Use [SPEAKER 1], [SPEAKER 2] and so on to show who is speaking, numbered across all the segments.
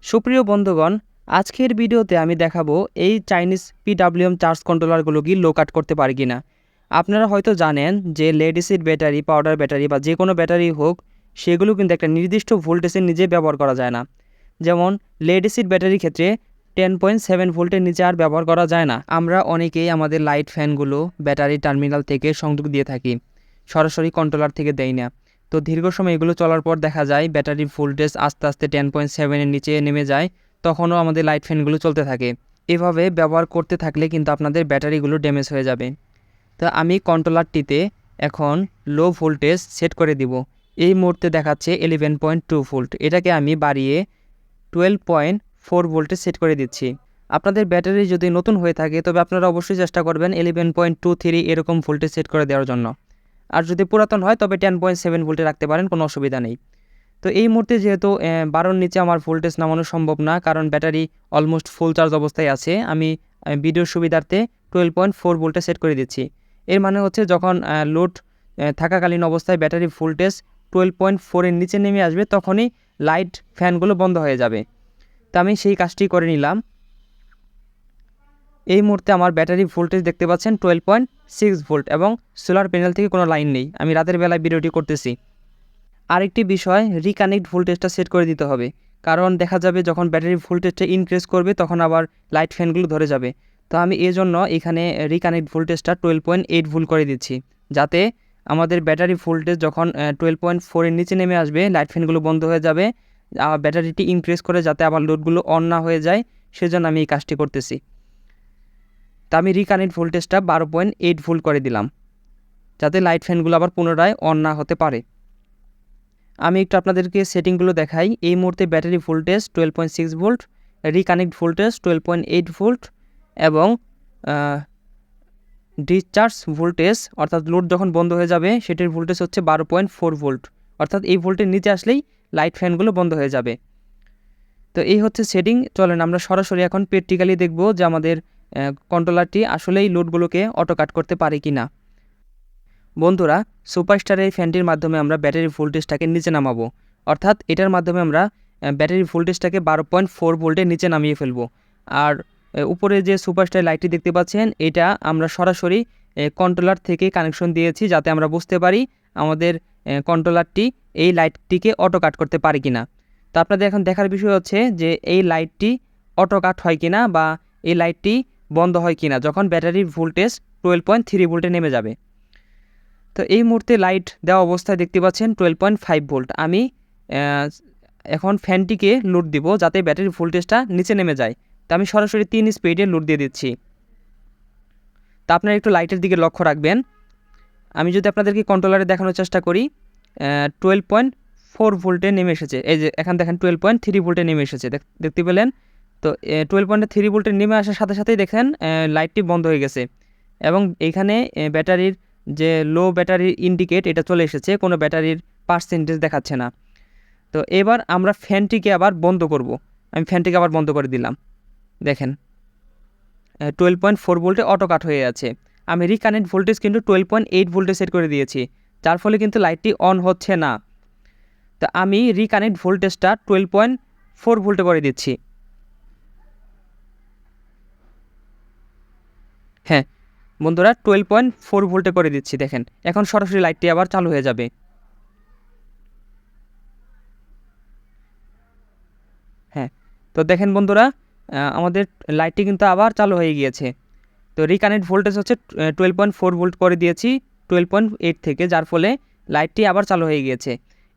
[SPEAKER 1] সুপ্রিয় বন্ধুগণ, আজকের ভিডিওতে আমি দেখাবো এই চাইনিজ পিডব্লিউএম চার্জ কন্ট্রোলারগুলো কি লো কাট করতে পারে কিনা। আপনারা হয়তো জানেন যে lead acid battery, powder battery বা যে কোনো ব্যাটারি হোক, সেগুলো কিন্তু একটা নির্দিষ্ট ভোল্টেজের নিচে ব্যবহার করা যায় না। যেমন লেড অ্যাসিড ব্যাটারির ক্ষেত্রে 10.7 ভোল্টের নিচে আর ব্যবহার করা যায় না। আমরা অনেকেই আমাদের লাইট ফ্যানগুলো ব্যাটারি টার্মিনাল থেকে সংযোগ দিয়ে থাকি, সরাসরি কন্ট্রোলার থেকে দেই না। তো দীর্ঘ সময় এগুলো চলার পর দেখা যায় ব্যাটারির ভোল্টেজ আস্তে আস্তে 10.7-এর নিচে নেমে যায়, তখনও আমাদের লাইট ফ্যানগুলো চলতে থাকে। এভাবে ব্যবহার করতে থাকলে কিন্তু আপনাদের ব্যাটারিগুলো ড্যামেজ হয়ে যাবে। তো আমি কন্ট্রোলারটিতে এখন লো ভোল্টেজ সেট করে দিব। এই মুহূর্তে দেখাচ্ছে 11.2 ভোল্ট, এটাকে আমি বাড়িয়ে 12.4 ভোল্টে সেট করে দিচ্ছি। আপনাদের ব্যাটারি যদি নতুন হয়ে থাকে তবে আপনারা অবশ্যই চেষ্টা করবেন 11.23 এরকম ভোল্টেজ সেট করে দেওয়ার জন্য। আর যদি পুরাতন হয় তবে 10.7 ভোল্টে রাখতে পারেন, কোনো অসুবিধা নেই। তো এই মুহূর্তে যেহেতু 12-র নিচে আমার ভোল্টেজ নামানো সম্ভব না, কারণ ব্যাটারি অলমোস্ট ফুল চার্জ অবস্থায় আছে, আমি ভিডিওর সুবিধার্থে 12.4 ভোল্টে সেট করে দিচ্ছি। এর মানে হচ্ছে যখন লোড থাকাকালীন অবস্থায় ব্যাটারি ভোল্টেজ 12.4-এর নিচে নেমে আসবে, তখনই লাইট ফ্যানগুলো বন্ধ হয়ে যাবে। তো আমি সেই কাজটি করে নিলাম। এই মুহূর্তে আমার ব্যাটারি ভোল্টেজ দেখতে পাচ্ছেন 12.6 ভোল্ট এবং সোলার প্যানেল থেকে কোনো লাইন নেই। আমি রাতের বেলায় ভিডিওটি করতেছি। আরেকটি বিষয়, রিকানেক্ট ভোল্টেজটা সেট করে দিতে হবে, কারণ দেখা যাবে যখন ব্যাটারি ভোল্টেজটা ইনক্রিজ করবে তখন আবার লাইট ফ্যানগুলো ধরে যাবে। তো আমি এই জন্য এখানে রিকানেক্ট ভোল্টেজটা 12.8 ভোল্ট করে দিচ্ছি, যাতে আমাদের ব্যাটারি ভোল্টেজ যখন 12.4-এর নিচে নেমে আসবে লাইট ফ্যানগুলো বন্ধ হয়ে যাবে। ব্যাটারিটি ইনক্রিজ করে যাতে আবার লোডগুলো অন না হয়ে যায়, সেজন্য আমি এই কাজটি করতেছি। তা আমি রিকানেক্ট ভোল্টেজটা 12.8 ভোল্ট করে দিলাম, যাতে লাইট ফ্যানগুলো আবার পুনরায় অন না হতে পারে। আমি একটু আপনাদেরকে সেটিংগুলো দেখাই। এই মুহূর্তে battery voltage 12.6 volt, reconnect voltage 12.8 volt এবং ডিসচার্জ ভোল্টেজ অর্থাৎ লোড যখন বন্ধ হয়ে যাবে সেটির ভোল্টেজ হচ্ছে 12.4 ভোল্ট, অর্থাৎ এই ভোল্টের নিচে আসলেই লাইট ফ্যানগুলো বন্ধ হয়ে যাবে। তো এই হচ্ছে সেটিং। চলেন আমরা সরাসরি এখন প্র্যাকটিক্যালি দেখব যে আমাদের কন্ট্রোলারটি আসলেই লোডগুলোকে অটো কাট করতে পারে কি না। বন্ধুরা, সুপারস্টার এই ফ্যানটির মাধ্যমে আমরা ব্যাটারি ভোল্টেজটাকে নিচে নামাবো, অর্থাৎ এটার মাধ্যমে আমরা ব্যাটারি ভোল্টেজটাকে 12.4 ভোল্টের নিচে নামিয়ে ফেলবো। আর উপরে যে সুপারস্টার লাইটটি দেখতে পাচ্ছেন, এটা আমরা সরাসরি কন্ট্রোলার থেকে কানেকশন দিয়েছি, যাতে আমরা বুঝতে পারি আমাদের কন্ট্রোলারটি এই লাইটটিকে অটো কাট করতে পারে কিনা। তো আপনাদের এখন দেখার বিষয় হচ্ছে যে এই লাইটটি অটো কাট হয় কিনা বা এই লাইটটি বন্ধ হয় কিনা যখন ব্যাটারির ভোল্টেজ 12.3 ভোল্টে নেমে যাবে। তো এই মুহূর্তে লাইট দেওয়া অবস্থায় দেখতে পাচ্ছেন 12.5 ভোল্ট। আমি এখন ফ্যানটিকে লোড দিব যাতে ব্যাটারির ভোল্টেজটা নিচে নেমে যায়। তো আমি সরাসরি 3 স্পিডে লোড দিয়ে দিচ্ছি। তা আপনারা একটু লাইটের দিকে লক্ষ্য রাখবেন। আমি যদি আপনাদেরকে কন্ট্রোলারে দেখানোর চেষ্টা করি, 12.4 ভোল্টে নেমে এসেছে। এই যে এখানে দেখেন 12.3 ভোল্টে নেমে এসেছে, দেখতে পেলেন। তো 12.3 ভোল্টে নেমে আসার সাথে সাথেই দেখেন লাইটটি বন্ধ হয়ে গেছে এবং এইখানে ব্যাটারির যে লো ব্যাটারি ইন্ডিকেট এটা চলে এসেছে, কোনো ব্যাটারির পার্সেন্টেজ দেখাচ্ছে না। তো এবার আমরা ফ্যানটিকে আবার বন্ধ করব। আমি ফ্যানটিকে আবার বন্ধ করে দিলাম, দেখেন 12.4 ভোল্টে অটো কাট হয়ে আছে। আমি রিকানেক্ট ভোল্টেজ কিন্তু 12.8 ভোল্টে সেট করে দিয়েছি, যার ফলে কিন্তু লাইটটি অন হচ্ছে না। তো আমি রিকানেক্ট ভোল্টেজটা 12.4 ভোল্টে করে দিচ্ছি। হ্যাঁ বন্ধুরা, 12.4 ভোল্টে করে দিচ্ছি। দেখেন এখন সরাসরি লাইটটি আবার চালু হয়ে যাবে। হ্যাঁ, তো দেখেন বন্ধুরা, আমাদের লাইটটি কিন্তু আবার চালু হয়ে গিয়েছে। তো রিকানেক্ট ভোল্টেজ হচ্ছে 12.4 ভোল্ট করে দিয়েছি 12.8 থেকে, যার ফলে লাইটটি আবার চালু হয়ে গিয়েছে।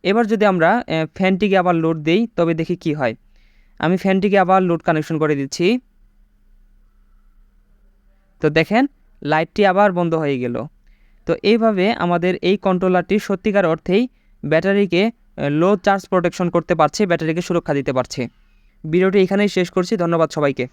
[SPEAKER 1] এবার যদি আমরা ফ্যানটিকে আবার লোড দেই তবে দেখি কি হয়। আমি ফ্যানটিকে আবার লোড কানেকশন করে দিচ্ছি। তো দেখেন লাইটটি আবার বন্ধ হয়ে গেল। তো এইভাবে আমাদের এই কন্ট্রোলারটি সত্যিকার অর্থেই ব্যাটারিকে লো চার্জ প্রোটেকশন করতে পারছে, ব্যাটারিকে সুরক্ষা দিতে পারছে। ভিডিওটি এখানেই শেষ করছি। ধন্যবাদ সবাইকে।